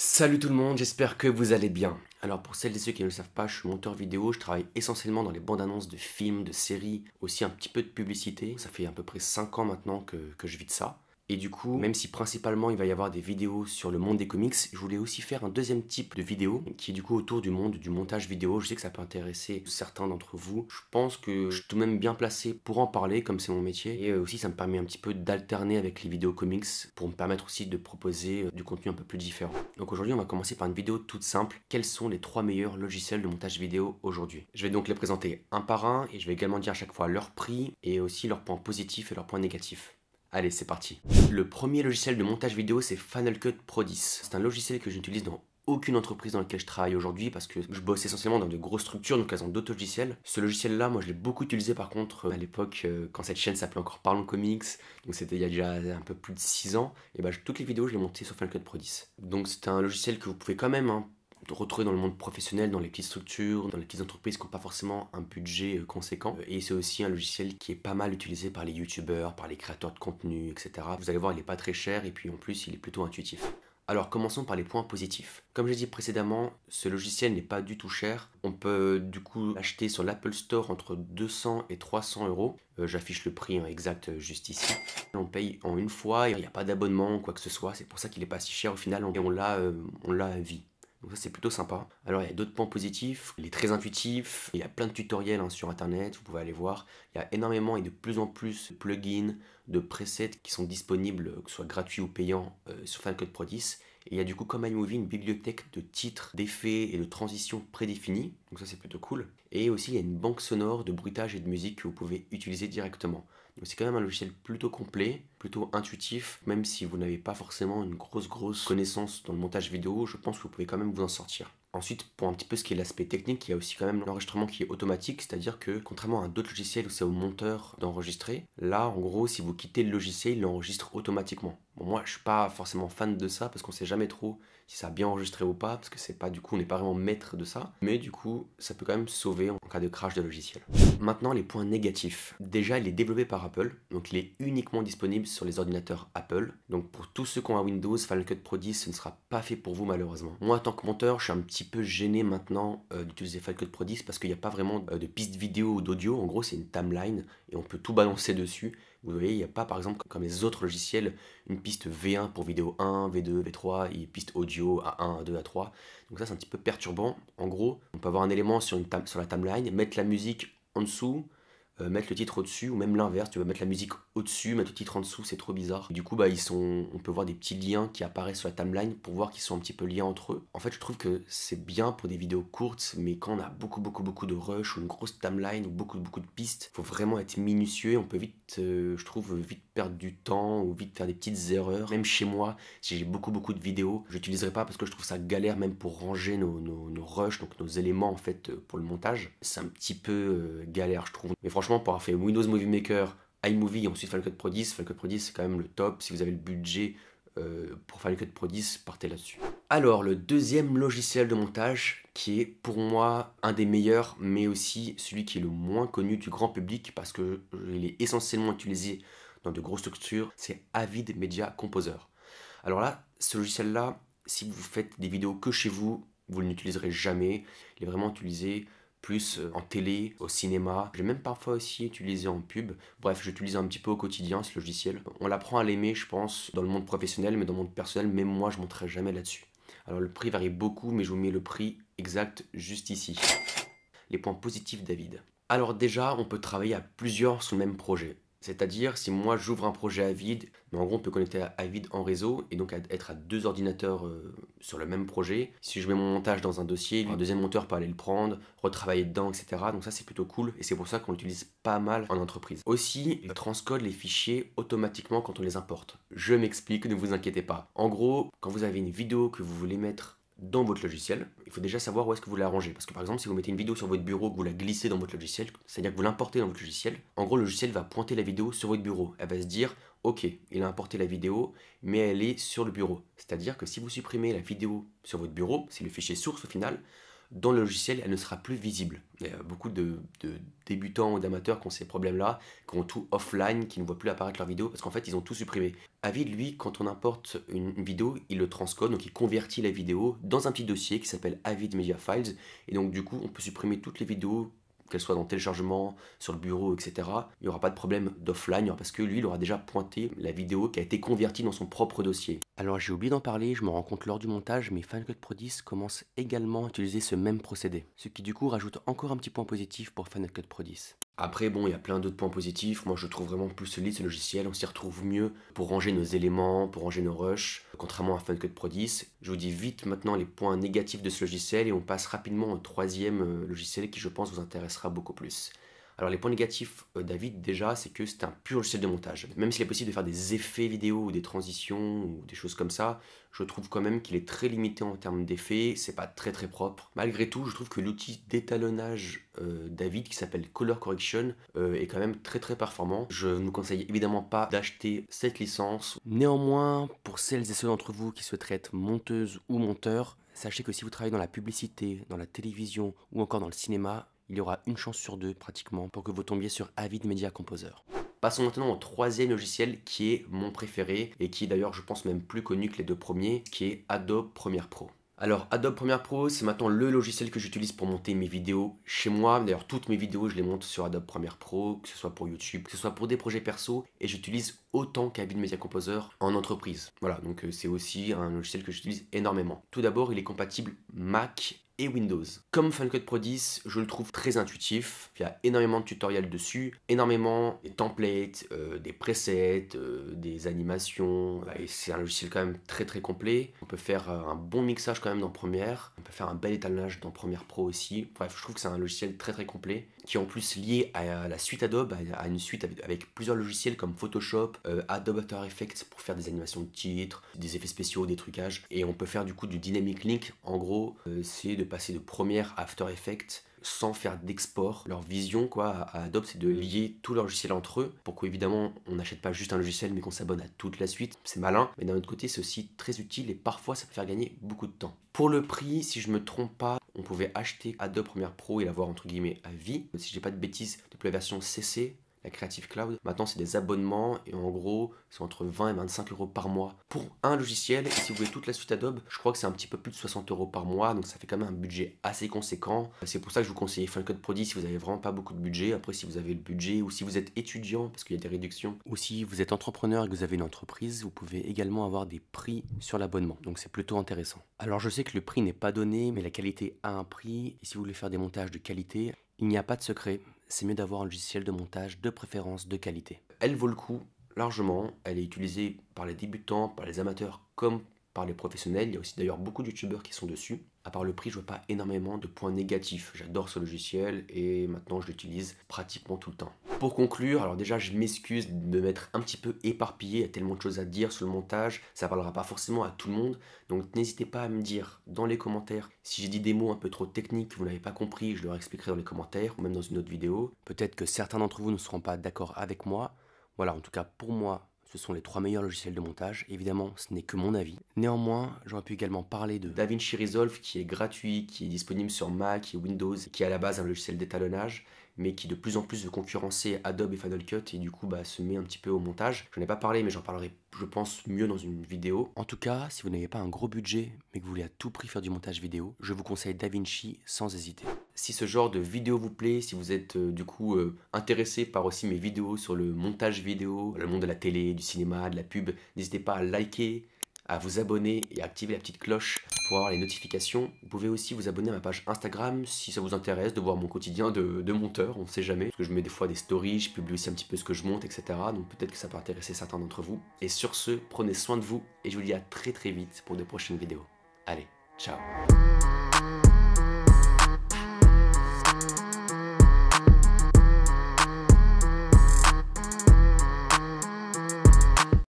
Salut tout le monde, j'espère que vous allez bien. Alors pour celles et ceux qui ne le savent pas, je suis monteur vidéo, je travaille essentiellement dans les bandes annonces de films, de séries, aussi un petit peu de publicité. Ça fait à peu près 5 ans maintenant que je vis de ça. Et du coup, même si principalement il va y avoir des vidéos sur le monde des comics, je voulais aussi faire un deuxième type de vidéo qui est du coup autour du monde du montage vidéo. Je sais que ça peut intéresser certains d'entre vous. Je pense que je suis tout de même bien placé pour en parler comme c'est mon métier. Et aussi ça me permet un petit peu d'alterner avec les vidéos comics pour me permettre aussi de proposer du contenu un peu plus différent. Donc aujourd'hui on va commencer par une vidéo toute simple. Quels sont les 3 meilleurs logiciels de montage vidéo aujourd'hui? Je vais donc les présenter un par un et je vais également dire à chaque fois leur prix et aussi leurs points positifs et leurs points négatifs. Allez, c'est parti. Le premier logiciel de montage vidéo, c'est Final Cut Pro 10. C'est un logiciel que je n'utilise dans aucune entreprise dans laquelle je travaille aujourd'hui parce que je bosse essentiellement dans de grosses structures, donc elles ont d'autres logiciels. Ce logiciel-là, moi je l'ai beaucoup utilisé par contre à l'époque quand cette chaîne s'appelait encore Parlons Comics, donc c'était il y a déjà un peu plus de 6 ans, et bah toutes les vidéos je les montées sur Final Cut Pro 10. Donc c'est un logiciel que vous pouvez quand même retrouver dans le monde professionnel, dans les petites structures, dans les petites entreprises qui n'ont pas forcément un budget conséquent. Et c'est aussi un logiciel qui est pas mal utilisé par les youtubeurs, par les créateurs de contenu, etc. Vous allez voir, il n'est pas très cher et puis en plus, il est plutôt intuitif. Alors commençons par les points positifs. Comme j'ai dit précédemment, ce logiciel n'est pas du tout cher. On peut du coup l'acheter sur l'Apple Store entre 200 et 300 euros. J'affiche le prix exact juste ici. On paye en une fois, il n'y a pas d'abonnement ou quoi que ce soit. C'est pour ça qu'il n'est pas si cher au final et on l'a à vie. Donc ça c'est plutôt sympa. Alors il y a d'autres points positifs, il est très intuitif, il y a plein de tutoriels sur internet, vous pouvez aller voir. Il y a énormément et de plus en plus de plugins, de presets qui sont disponibles, que ce soit gratuits ou payants, sur Final Cut Pro 10. Et il y a du coup comme iMovie une bibliothèque de titres, d'effets et de transitions prédéfinis, donc ça c'est plutôt cool. Et aussi il y a une banque sonore de bruitage et de musique que vous pouvez utiliser directement. Donc c'est quand même un logiciel plutôt complet, plutôt intuitif, même si vous n'avez pas forcément une grosse connaissance dans le montage vidéo, je pense que vous pouvez quand même vous en sortir. Ensuite, pour un petit peu ce qui est l'aspect technique, il y a aussi quand même l'enregistrement qui est automatique, c'est-à-dire que contrairement à d'autres logiciels où c'est au monteur d'enregistrer, là en gros si vous quittez le logiciel, il l'enregistre automatiquement. Bon, moi je suis pas forcément fan de ça parce qu'on sait jamais trop si ça a bien enregistré ou pas, parce que c'est pas du coup on n'est pas vraiment maître de ça, mais du coup ça peut quand même sauver en cas de crash de logiciel. Maintenant les points négatifs. Déjà il est développé par Apple, donc il est uniquement disponible sur les ordinateurs Apple. Donc pour tous ceux qui ont un Windows, Final Cut Pro 10 ce ne sera pas fait pour vous malheureusement. Moi en tant que monteur je suis un petit peu gêné maintenant d'utiliser Final Cut Pro 10 parce qu'il n'y a pas vraiment de piste vidéo ou d'audio. En gros c'est une timeline et on peut tout balancer dessus. Vous voyez, il n'y a pas par exemple comme les autres logiciels une piste V1 pour vidéo 1, V2, V3 et piste audio A1, A2, A3. Donc ça c'est un petit peu perturbant. En gros, on peut avoir un élément sur la timeline, mettre la musique en dessous, mettre le titre au-dessus, ou même l'inverse, tu vas mettre la musique au-dessus, mettre le titre en dessous, c'est trop bizarre. Du coup, on peut voir des petits liens qui apparaissent sur la timeline pour voir qu'ils sont un petit peu liés entre eux. En fait, je trouve que c'est bien pour des vidéos courtes, mais quand on a beaucoup de rush ou une grosse timeline ou beaucoup de pistes, faut vraiment être minutieux. On peut vite, je trouve, vite perdre du temps ou vite faire des petites erreurs. Même chez moi, si j'ai beaucoup de vidéos, je n'utiliserai pas parce que je trouve ça galère même pour ranger nos rushs, donc nos éléments en fait pour le montage. C'est un petit peu galère, je trouve. Mais franchement, pour avoir fait Windows Movie Maker, iMovie et ensuite Final Cut Pro 10, Final Cut Pro 10 c'est quand même le top. Si vous avez le budget pour Final Cut Pro 10, partez là-dessus. Alors, le deuxième logiciel de montage qui est pour moi un des meilleurs, mais aussi celui qui est le moins connu du grand public parce qu'il est essentiellement utilisé dans de grosses structures, c'est Avid Media Composer. Alors là, ce logiciel-là, si vous faites des vidéos que chez vous, vous ne l'utiliserez jamais. Il est vraiment utilisé plus en télé, au cinéma. J'ai même parfois aussi utilisé en pub. Bref, j'utilise un petit peu au quotidien ce logiciel. On l'apprend à l'aimer, je pense, dans le monde professionnel, mais dans le monde personnel, même moi, je ne monterai jamais là-dessus. Alors le prix varie beaucoup, mais je vous mets le prix exact juste ici. Les points positifs d'Avid. Alors déjà, on peut travailler à plusieurs sur le même projet. C'est-à-dire, si moi j'ouvre un projet Avid, mais en gros on peut connecter à Avid en réseau et donc être à 2 ordinateurs sur le même projet. Si je mets mon montage dans un dossier, un deuxième monteur peut aller le prendre, retravailler dedans, etc. Donc ça c'est plutôt cool et c'est pour ça qu'on l'utilise pas mal en entreprise. Aussi, il transcode les fichiers automatiquement quand on les importe. Je m'explique, ne vous inquiétez pas. En gros, quand vous avez une vidéo que vous voulez mettre dans votre logiciel, il faut déjà savoir où est-ce que vous la rangez. Parce que par exemple, si vous mettez une vidéo sur votre bureau, que vous la glissez dans votre logiciel, c'est-à-dire que vous l'importez dans votre logiciel, en gros, le logiciel va pointer la vidéo sur votre bureau. Elle va se dire, ok, il a importé la vidéo, mais elle est sur le bureau. C'est-à-dire que si vous supprimez la vidéo sur votre bureau, c'est le fichier source au final, dans le logiciel, elle ne sera plus visible. Il y a beaucoup de débutants ou d'amateurs qui ont ces problèmes-là, qui ont tout offline, qui ne voient plus apparaître leur vidéo, parce qu'en fait, ils ont tout supprimé. Avid, lui, quand on importe une vidéo, il le transcode, donc il convertit la vidéo dans un petit dossier qui s'appelle Avid Media Files, et donc du coup, on peut supprimer toutes les vidéos, qu'elles soient dans téléchargement, sur le bureau, etc. Il n'y aura pas de problème d'offline, parce que lui, il aura déjà pointé la vidéo qui a été convertie dans son propre dossier. Alors j'ai oublié d'en parler, je me rends compte lors du montage, mais Final Cut Pro 10 commence également à utiliser ce même procédé, ce qui du coup rajoute encore un petit point positif pour Final Cut Pro 10. Après bon, il y a plein d'autres points positifs, moi je trouve vraiment plus solide ce logiciel, on s'y retrouve mieux pour ranger nos éléments, pour ranger nos rushs, contrairement à Final Cut Pro 10. Je vous dis vite maintenant les points négatifs de ce logiciel et on passe rapidement au troisième logiciel qui je pense vous intéressera beaucoup plus. Alors les points négatifs d'Avid déjà, c'est que c'est un pur logiciel de montage. Même s'il est possible de faire des effets vidéo ou des transitions ou des choses comme ça, je trouve quand même qu'il est très limité en termes d'effets, c'est pas très propre. Malgré tout, je trouve que l'outil d'étalonnage d'Avid qui s'appelle Color Correction est quand même très performant. Je ne vous conseille évidemment pas d'acheter cette licence. Néanmoins, pour celles et ceux d'entre vous qui souhaiteraient être monteuse ou monteur, sachez que si vous travaillez dans la publicité, dans la télévision ou encore dans le cinéma, il y aura une chance sur deux pratiquement pour que vous tombiez sur Avid Media Composer. Passons maintenant au troisième logiciel qui est mon préféré et qui est d'ailleurs je pense même plus connu que les deux premiers, qui est Adobe Premiere Pro. Alors Adobe Premiere Pro, c'est maintenant le logiciel que j'utilise pour monter mes vidéos chez moi. D'ailleurs toutes mes vidéos je les monte sur Adobe Premiere Pro, que ce soit pour YouTube, que ce soit pour des projets perso, et j'utilise autant qu'Avid Media Composer en entreprise. Voilà, donc c'est aussi un logiciel que j'utilise énormément. Tout d'abord, il est compatible Mac et Windows. Comme Final Cut Pro 10, je le trouve très intuitif. Il y a énormément de tutoriels dessus, énormément de templates, des presets, des animations. Et c'est un logiciel quand même très complet. On peut faire un bon mixage quand même dans Premiere. On peut faire un bel étalonnage dans Premiere Pro aussi. Bref, je trouve que c'est un logiciel très complet, qui est en plus lié à la suite Adobe, à une suite avec plusieurs logiciels comme Photoshop, Adobe After Effects pour faire des animations de titres, des effets spéciaux, des trucages. Et on peut faire du coup du Dynamic Link. En gros, c'est de passer de Premiere à After Effects sans faire d'export. Leur vision à Adobe, c'est de lier tous leurs logiciels entre eux pour qu'évidemment on n'achète pas juste un logiciel mais qu'on s'abonne à toute la suite. C'est malin, mais d'un autre côté c'est aussi très utile et parfois ça peut faire gagner beaucoup de temps. Pour le prix, si je me trompe pas, on pouvait acheter Adobe Premiere Pro et l'avoir entre guillemets à vie. Si je dis pas de bêtises, depuis la version CC, la Creative Cloud. Maintenant, c'est des abonnements et en gros, c'est entre 20 et 25 euros par mois pour un logiciel. Et si vous voulez toute la suite Adobe, je crois que c'est un petit peu plus de 60 euros par mois. Donc, ça fait quand même un budget assez conséquent. C'est pour ça que je vous conseille Final Cut Pro 10 si vous avez vraiment pas beaucoup de budget. Après, si vous avez le budget ou si vous êtes étudiant, parce qu'il y a des réductions. Ou si vous êtes entrepreneur et que vous avez une entreprise, vous pouvez également avoir des prix sur l'abonnement. Donc, c'est plutôt intéressant. Alors, je sais que le prix n'est pas donné, mais la qualité a un prix. Et si vous voulez faire des montages de qualité, il n'y a pas de secret. C'est mieux d'avoir un logiciel de montage de préférence de qualité. Elle vaut le coup largement, elle est utilisée par les débutants, par les amateurs comme par les professionnels. Il y a aussi d'ailleurs beaucoup de youtubeurs qui sont dessus. À part le prix, je vois pas énormément de points négatifs. J'adore ce logiciel et maintenant je l'utilise pratiquement tout le temps. Pour conclure, alors déjà je m'excuse de m'être un petit peu éparpillé, il y a tellement de choses à dire sur le montage, ça parlera pas forcément à tout le monde, donc n'hésitez pas à me dire dans les commentaires si j'ai dit des mots un peu trop techniques que vous n'avez pas compris, je leur expliquerai dans les commentaires ou même dans une autre vidéo. Peut-être que certains d'entre vous ne seront pas d'accord avec moi. Voilà, en tout cas pour moi, ce sont les 3 meilleurs logiciels de montage. Évidemment, ce n'est que mon avis. Néanmoins, j'aurais pu également parler de DaVinci Resolve qui est gratuit, qui est disponible sur Mac et Windows, qui est à la base un logiciel d'étalonnage, mais qui de plus en plus veut concurrencer Adobe et Final Cut et du coup se met un petit peu au montage. Je n'en ai pas parlé, mais j'en parlerai, je pense, mieux dans une vidéo. En tout cas, si vous n'avez pas un gros budget, mais que vous voulez à tout prix faire du montage vidéo, je vous conseille DaVinci sans hésiter. Si ce genre de vidéo vous plaît, si vous êtes intéressé par aussi mes vidéos sur le montage vidéo, le monde de la télé, du cinéma, de la pub, n'hésitez pas à liker, à vous abonner et à activer la petite cloche pour avoir les notifications. Vous pouvez aussi vous abonner à ma page Instagram si ça vous intéresse de voir mon quotidien de monteur, on ne sait jamais. Parce que je mets des fois des stories, je publie aussi un petit peu ce que je monte, etc. Donc peut-être que ça peut intéresser certains d'entre vous. Et sur ce, prenez soin de vous et je vous dis à très vite pour de prochaines vidéos. Allez, ciao!